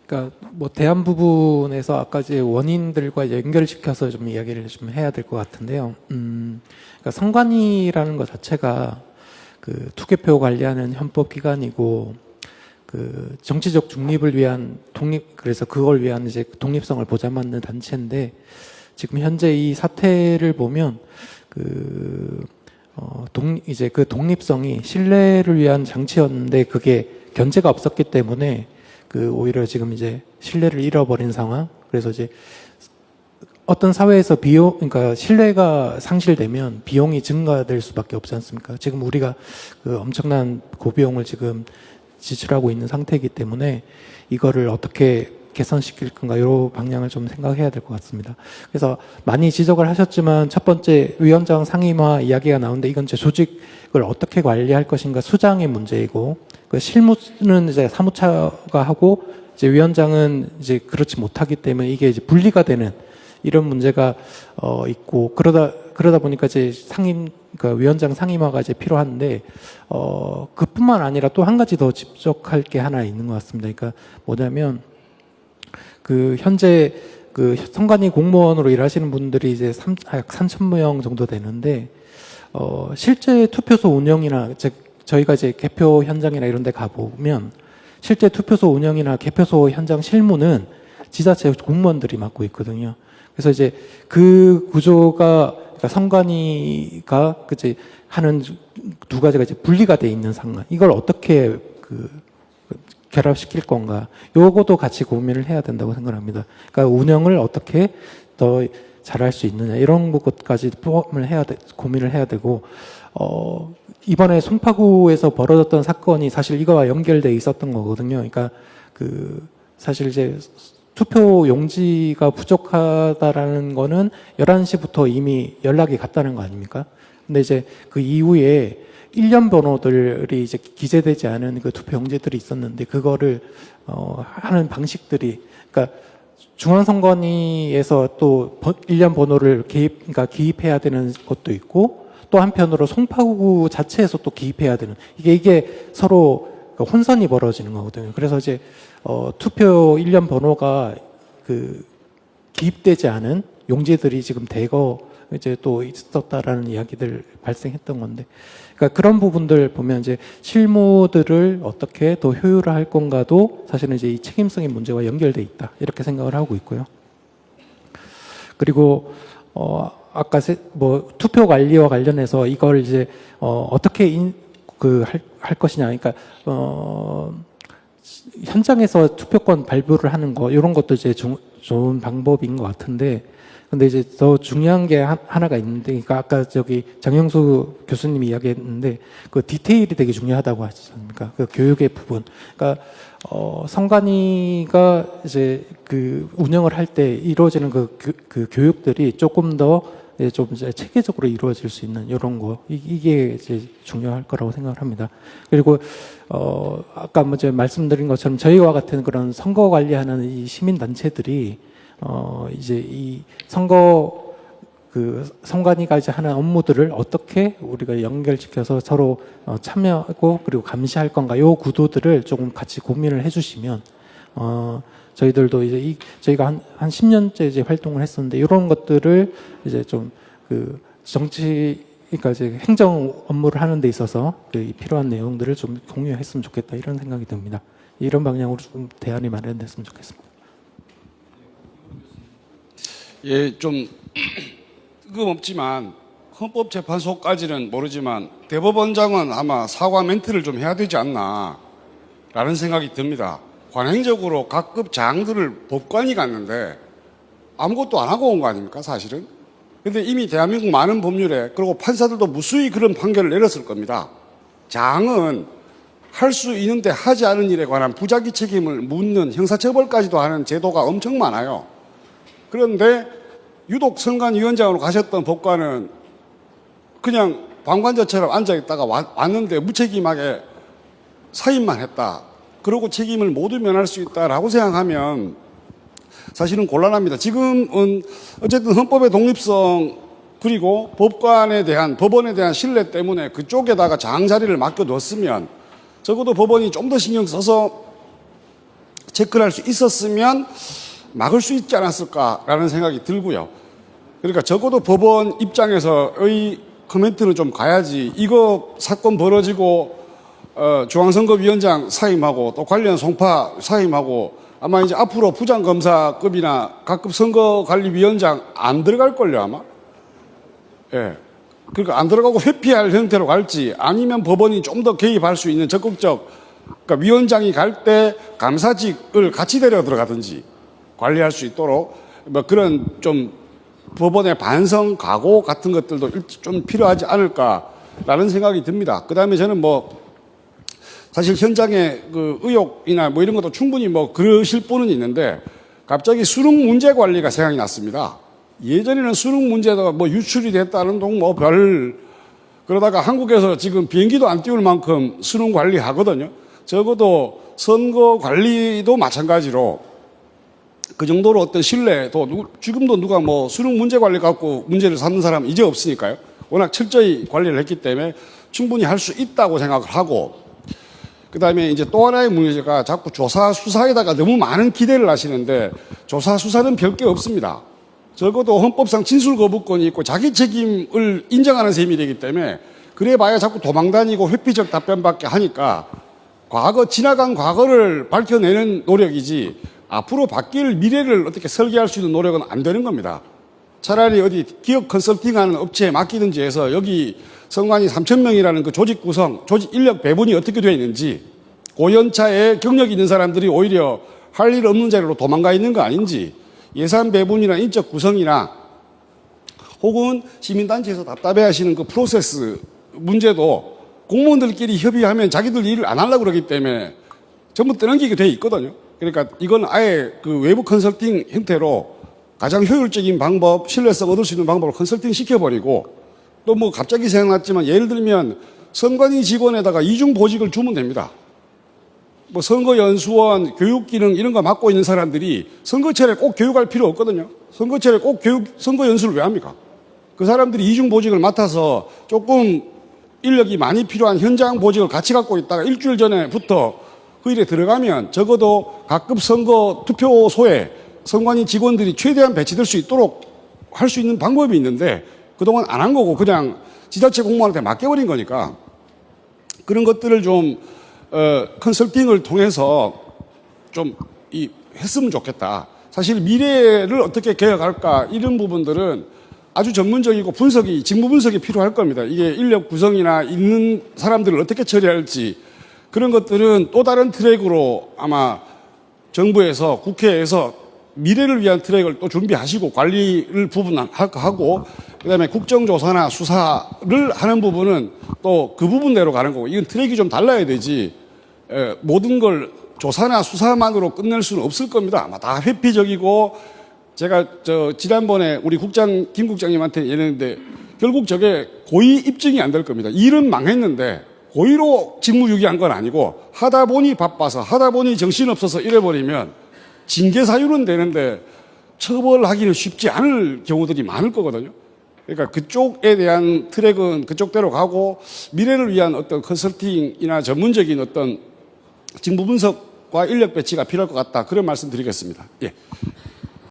그러니까 뭐 대안 부분에서 아까 이제 원인들과 연결시켜서 좀 이야기를 좀 해야 될 것 같은데요. 그러니까 선관위라는 것 자체가 그 투개표 관리하는 헌법기관이고 그 정치적 중립을 위한 그래서 그걸 위한 이제 독립성을 보장받는 단체인데 지금 현재 이 사태를 보면 이제 그 독립성이 신뢰를 위한 장치였는데 그게 견제가 없었기 때문에 오히려 지금 이제 신뢰를 잃어버린 상황. 그래서 이제 어떤 사회에서 그러니까 신뢰가 상실되면 비용이 증가될 수밖에 없지 않습니까? 지금 우리가 엄청난 고비용을 지금 지출하고 있는 상태이기 때문에 이거를 어떻게 개선시킬 건가 이런 방향을 좀 생각해야 될 것 같습니다. 그래서 많이 지적을 하셨지만 첫 번째 위원장 상임화 이야기가 나오는데 이건 이제 조직을 어떻게 관리할 것인가 수장의 문제이고 그 실무는 이제 사무처가 하고 이제 위원장은 이제 그렇지 못하기 때문에 이게 이제 분리가 되는 이런 문제가 있고 그러다 보니까 이제 그러니까 위원장 상임화가 이제 필요한데 그뿐만 아니라 또 한 가지 더 집적할 게 하나 있는 것 같습니다. 그러니까 뭐냐면 현재 선관위 공무원으로 일하시는 분들이 이제 약 3,000명 정도 되는데 실제 투표소 운영이나 저희가 이제 개표 현장이나 이런 데 가보면 실제 투표소 운영이나 개표소 현장 실무는 지자체 공무원들이 맡고 있거든요. 그래서 이제 그 구조가 그러니까 선관위가 그제 하는 두 가지가 이제 분리가 돼 있는 상황. 이걸 어떻게 결합시킬 건가? 요것도 같이 고민을 해야 된다고 생각합니다. 그러니까 운영을 어떻게 더 잘할 수 있느냐 이런 것까지 고민을 해야 되고 이번에 송파구에서 벌어졌던 사건이 사실 이거와 연결돼 있었던 거거든요. 그러니까 사실 이제 투표 용지가 부족하다라는 거는 11시부터 이미 연락이 갔다는 거 아닙니까? 근데 이제 그 이후에 일련 번호들이 이제 기재되지 않은 그 투표 용지들이 있었는데 그거를 하는 방식들이 그러니까 중앙선관위에서 또 일련 번호를 그러니까 기입해야 되는 것도 있고 또 한편으로 송파구 자체에서 또 기입해야 되는 이게 서로 혼선이 벌어지는 거거든요. 그래서 이제 투표 일련 번호가 기입되지 않은 용지들이 지금 대거 이제 또 있었다라는 이야기들 발생했던 건데, 그러니까 그런 부분들 보면 이제 실무들을 어떻게 더 효율화할 건가도 사실은 이제 이 책임성의 문제와 연결돼 있다 이렇게 생각을 하고 있고요. 그리고 아까 투표 관리와 관련해서 이걸 이제 어떻게 할 것이냐, 그러니까 현장에서 투표권 발부를 하는 거 이런 것도 이제 좋은 방법인 것 같은데, 근데 이제 더 중요한 게 하나가 있는데, 그러니까 아까 장영수 교수님이 이야기했는데 그 디테일이 되게 중요하다고 하지 않습니까? 그 교육의 부분. 그러니까 선관위가 이제 운영을 할 때 이루어지는 그 교육들이 조금 더 좀 체계적으로 이루어질 수 있는 이런 거, 이게 이제 중요할 거라고 생각을 합니다. 그리고 아까 이제 말씀드린 것처럼 저희와 같은 그런 선거 관리하는 이 시민 단체들이 이제 이 선관위가 이제 하는 업무들을 어떻게 우리가 연결시켜서 서로 참여하고 그리고 감시할 건가, 요 구도들을 조금 같이 고민을 해주시면 저희들도 이제 저희가 한 10년째 이제 활동을 했었는데 이런 것들을 이제 좀 그러니까 이제 행정 업무를 하는 데 있어서 필요한 내용들을 좀 공유했으면 좋겠다 이런 생각이 듭니다. 이런 방향으로 좀 대안이 마련됐으면 좋겠습니다. 예, 좀 뜬금없지만 헌법재판소까지는 모르지만 대법원장은 아마 사과 멘트를 좀 해야 되지 않나 라는 생각이 듭니다. 관행적으로 각급 장들을 법관이 갔는데 아무것도 안 하고 온 거 아닙니까, 사실은? 근데 이미 대한민국 많은 법률에, 그리고 판사들도 무수히 그런 판결을 내렸을 겁니다. 장은 할 수 있는데 하지 않은 일에 관한 부작위 책임을 묻는 형사처벌까지도 하는 제도가 엄청 많아요. 그런데 유독 선관위원장으로 가셨던 법관은 그냥 방관자처럼 앉아있다가 왔는데 무책임하게 사임만 했다. 그러고 책임을 모두 면할 수 있다라고 생각하면 사실은 곤란합니다. 지금은 어쨌든 헌법의 독립성 그리고 법원에 대한 신뢰 때문에 그쪽에다가 장 자리를 맡겨뒀으면 적어도 법원이 좀 더 신경 써서 체크를 할 수 있었으면 막을 수 있지 않았을까라는 생각이 들고요. 그러니까 적어도 법원 입장에서의 코멘트는 좀 가야지. 이거 사건 벌어지고 중앙선거위원장 사임하고 또 관련 송파 사임하고 아마 이제 앞으로 부장검사급이나 각급 선거관리위원장 안 들어갈걸요 아마. 예. 그러니까 안 들어가고 회피할 형태로 갈지 아니면 법원이 좀 더 개입할 수 있는 적극적, 그러니까 위원장이 갈 때 감사직을 같이 데려 들어가든지 관리할 수 있도록 뭐 그런 좀 법원의 반성 각오 같은 것들도 좀 필요하지 않을까라는 생각이 듭니다. 그 다음에 저는 뭐 사실 현장의 그 의혹이나 뭐 이런 것도 충분히 뭐 그러실 분은 있는데 갑자기 수능 문제 관리가 생각이 났습니다. 예전에는 수능 문제가 뭐 유출이 됐다는 동 뭐 별, 그러다가 한국에서 지금 비행기도 안 띄울 만큼 수능 관리 하거든요. 적어도 선거 관리도 마찬가지로 그 정도로 어떤 신뢰도, 지금도 누가 뭐 수능 문제 관리 갖고 문제를 삼는 사람은 이제 없으니까요. 워낙 철저히 관리를 했기 때문에 충분히 할 수 있다고 생각을 하고, 그 다음에 이제 또 하나의 문제가 자꾸 조사 수사에다가 너무 많은 기대를 하시는데 조사 수사는 별 게 없습니다. 적어도 헌법상 진술 거부권이 있고 자기 책임을 인정하는 셈이 되기 때문에 그래 봐야 자꾸 도망다니고 회피적 답변밖에 하니까 지나간 과거를 밝혀내는 노력이지 앞으로 바뀔 미래를 어떻게 설계할 수 있는 노력은 안 되는 겁니다. 차라리 어디 기업 컨설팅하는 업체에 맡기든지 해서 여기 선관위 3,000명이라는 그 조직 구성, 조직 인력 배분이 어떻게 되어 있는지, 고연차에 경력 있는 사람들이 오히려 할 일 없는 자리로 도망가 있는 거 아닌지, 예산 배분이나 인적 구성이나 혹은 시민단체에서 답답해 하시는 그 프로세스 문제도 공무원들끼리 협의하면 자기들 일을 안 하려고 그러기 때문에 전부 떠넘기게 돼 있거든요. 그러니까 이건 아예 그 외부 컨설팅 형태로 가장 효율적인 방법, 신뢰성 얻을 수 있는 방법을 컨설팅 시켜버리고, 또 뭐 갑자기 생각났지만 예를 들면 선관위 직원에다가 이중 보직을 주면 됩니다. 뭐 선거연수원, 교육기능 이런 거 맡고 있는 사람들이 선거철에 꼭 교육할 필요 없거든요. 선거철에 꼭 선거연수를 왜 합니까? 그 사람들이 이중 보직을 맡아서 조금 인력이 많이 필요한 현장 보직을 같이 갖고 있다가 일주일 전에부터 그 일에 들어가면 적어도 각급 선거 투표소에 선관위 직원들이 최대한 배치될 수 있도록 할 수 있는 방법이 있는데 그동안 안 한 거고 그냥 지자체 공무원한테 맡겨버린 거니까 그런 것들을 좀 컨설팅을 통해서 좀 했으면 좋겠다. 사실 미래를 어떻게 개혁할까 이런 부분들은 아주 전문적이고 분석이, 직무 분석이 필요할 겁니다. 이게 인력 구성이나 있는 사람들을 어떻게 처리할지 그런 것들은 또 다른 트랙으로 아마 정부에서 국회에서 미래를 위한 트랙을 또 준비하시고 관리를 부분하고 그다음에 국정조사나 수사를 하는 부분은 또 그 부분대로 가는 거고 이건 트랙이 좀 달라야 되지 모든 걸 조사나 수사만으로 끝낼 수는 없을 겁니다. 아마 다 회피적이고 제가 지난번에 우리 김 국장님한테 얘기했는데 결국 저게 고의 입증이 안 될 겁니다. 일은 망했는데 고의로 직무유기한 건 아니고 하다 보니 바빠서 하다 보니 정신없어서 이래버리면 징계 사유는 되는데 처벌하기는 쉽지 않을 경우들이 많을 거거든요. 그러니까 그쪽에 대한 트랙은 그쪽대로 가고 미래를 위한 어떤 컨설팅이나 전문적인 어떤 직무 분석과 인력 배치가 필요할 것 같다. 그런 말씀 드리겠습니다. 예.